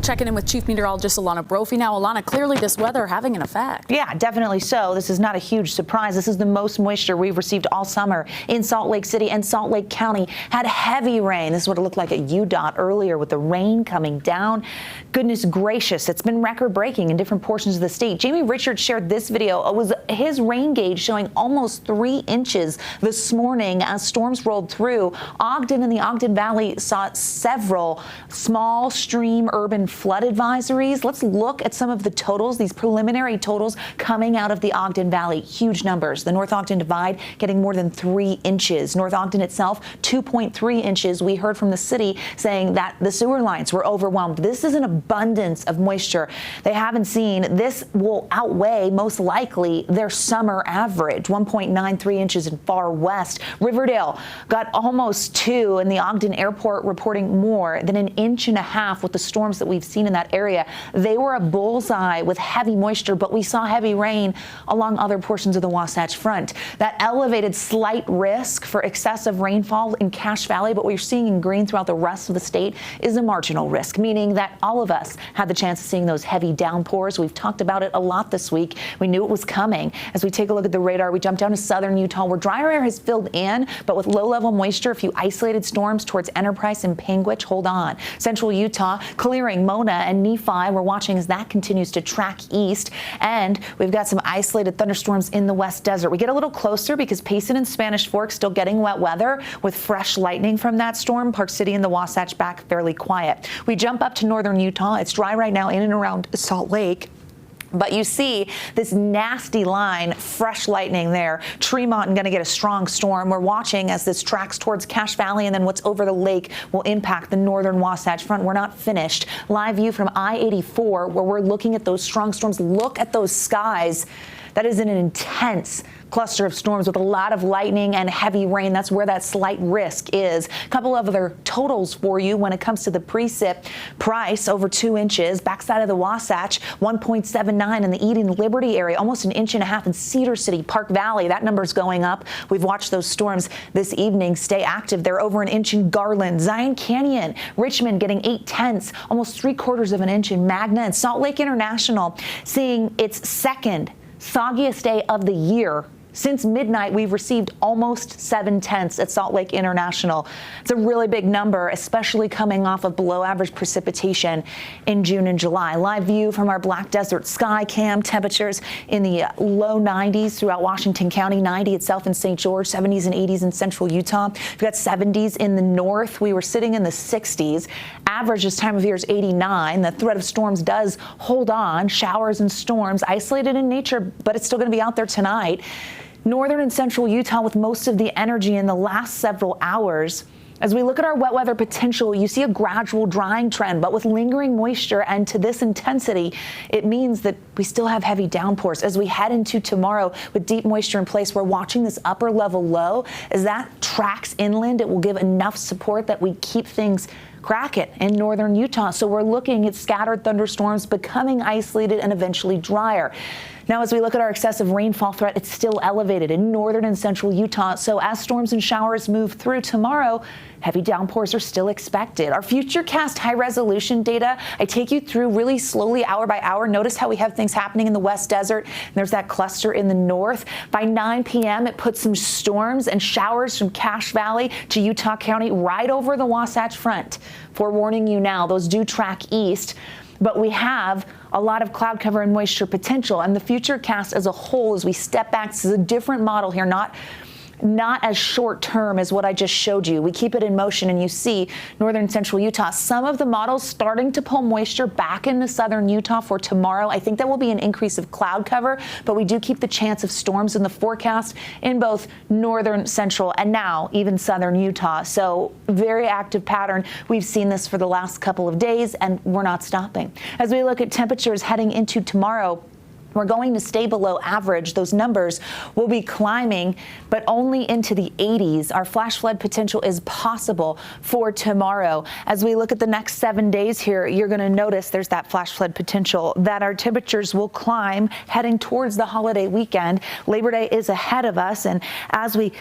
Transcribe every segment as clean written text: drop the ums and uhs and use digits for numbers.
checking in with Chief Meteorologist Alana Brophy now. Alana, clearly this weather having an effect. Yeah, definitely so. This is not a huge surprise. This is the most moisture we've received all summer in Salt Lake City, and Salt Lake County had heavy rain. This is what it looked like at UDOT earlier with the rain coming down. Goodness gracious, it's been record breaking in different portions of the state. Jamie Richards shared this video. It was his rain gauge showing almost 3 inches this morning as storms rolled through. Ogden and the Ogden Valley saw several small stream urban flood advisories. Let's look at some of the totals, these preliminary totals coming out of the Ogden Valley. Huge numbers. The North Ogden Divide getting more than 3 inches. North Ogden itself, 2.3 inches. We heard from the city saying that the sewer lines were overwhelmed. This is an abundance of moisture they haven't seen. This will outweigh, most likely, their summer average, 1.93 inches in far west. Riverdale got almost 2, and the Ogden Airport reporting more than 1.5 inches with the storms that we've seen in that area. They were a bullseye with heavy moisture, but we saw heavy rain along other portions of the Wasatch Front. That elevated slight risk for excessive rainfall in Cache Valley, but we're seeing in green throughout the rest of the state, is a marginal risk, meaning that all of us had the chance of seeing those heavy downpours. We've talked about it a lot this week. We knew it was coming. As we take a look at the radar, we jump down to southern Utah, where drier air has filled in, but with low-level moisture, a few isolated storms towards Enterprise and Panguitch. Hold on. Central Utah clearing Mona and Nephi. We're watching as that continues to track east, and we've got some isolated thunderstorms in the West Desert. We get a little closer because Payson and Spanish Fork still getting wet weather with fresh lightning from that storm. Park City and the Wasatch back fairly quiet. We jump up to northern Utah. It's dry right now in and around Salt Lake. But you see this nasty line, fresh lightning there. Tremont going to get a strong storm. We're watching as this tracks towards Cache Valley, and then what's over the lake will impact the northern Wasatch Front. We're not finished. Live view from I-84, where we're looking at those strong storms. Look at those skies. That is an intense cluster of storms with a lot of lightning and heavy rain. That's where that slight risk is. A couple of other totals for you when it comes to the precip. Price over 2 inches. Backside of the Wasatch, 1.79 in the Eden Liberty area, almost 1.5 inches in Cedar City, Park Valley. That number's going up. We've watched those storms this evening stay active. They're over 1 inch in Garland. Zion Canyon, Richmond getting 0.8, almost 3/4 inch in Magna, and Salt Lake International seeing its second soggiest day of the year. Since midnight, we've received almost 0.7 at Salt Lake International. It's a really big number, especially coming off of below average precipitation in June and July. Live view from our Black Desert Sky Cam. Temperatures in the low 90s throughout Washington County, 90 itself in St. George, 70s and 80s in central Utah. We've got 70s in the north. We were sitting in the 60s. Average this time of year is 89. The threat of storms does hold on. Showers and storms isolated in nature, but it's still going to be out there tonight. Northern and central Utah with most of the energy in the last several hours. As we look at our wet weather potential, you see a gradual drying trend, but with lingering moisture and to this intensity, it means that we still have heavy downpours. As we head into tomorrow with deep moisture in place, we're watching this upper level low. As that tracks inland, it will give enough support that we keep things cracking in northern Utah. So we're looking at scattered thunderstorms becoming isolated and eventually drier. Now, as we look at our excessive rainfall threat, it's still elevated in northern and central Utah. So as storms and showers move through tomorrow, heavy downpours are still expected. Our Futurecast high-resolution data, I take you through really slowly, hour by hour. Notice how we have things happening in the West Desert. And there's that cluster in the north. By 9 p.m., it puts some storms and showers from Cache Valley to Utah County right over the Wasatch Front. Forewarning you now, those do track east. But we have a lot of cloud cover and moisture potential. And the Futurecast as a whole, as we step back, this is a different model here, not as short term as what I just showed you. We keep it in motion, and you see northern central Utah. Some of the models starting to pull moisture back into southern Utah for tomorrow. I think that will be an increase of cloud cover, but we do keep the chance of storms in the forecast in both northern, central, and now even southern Utah. So very active pattern. We've seen this for the last couple of days, and we're not stopping. As we look at temperatures heading into tomorrow, we're going to stay below average. Those numbers will be climbing, but only into the 80s. Our flash flood potential is possible for tomorrow. As we look at the next 7 days here, you're going to notice there's that flash flood potential, that our temperatures will climb heading towards the holiday weekend. Labor Day is ahead of us, and as we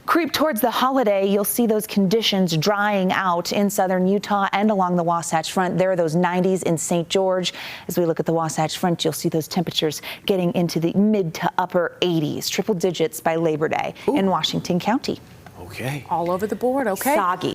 creep towards the holiday, you'll see those conditions drying out in southern Utah and along the Wasatch Front. There are those 90s in St. George. As we look at the Wasatch Front, you'll see those temperatures getting into the mid to upper 80s, triple digits by Labor Day in Washington County. Okay. All over the board, okay? Soggy.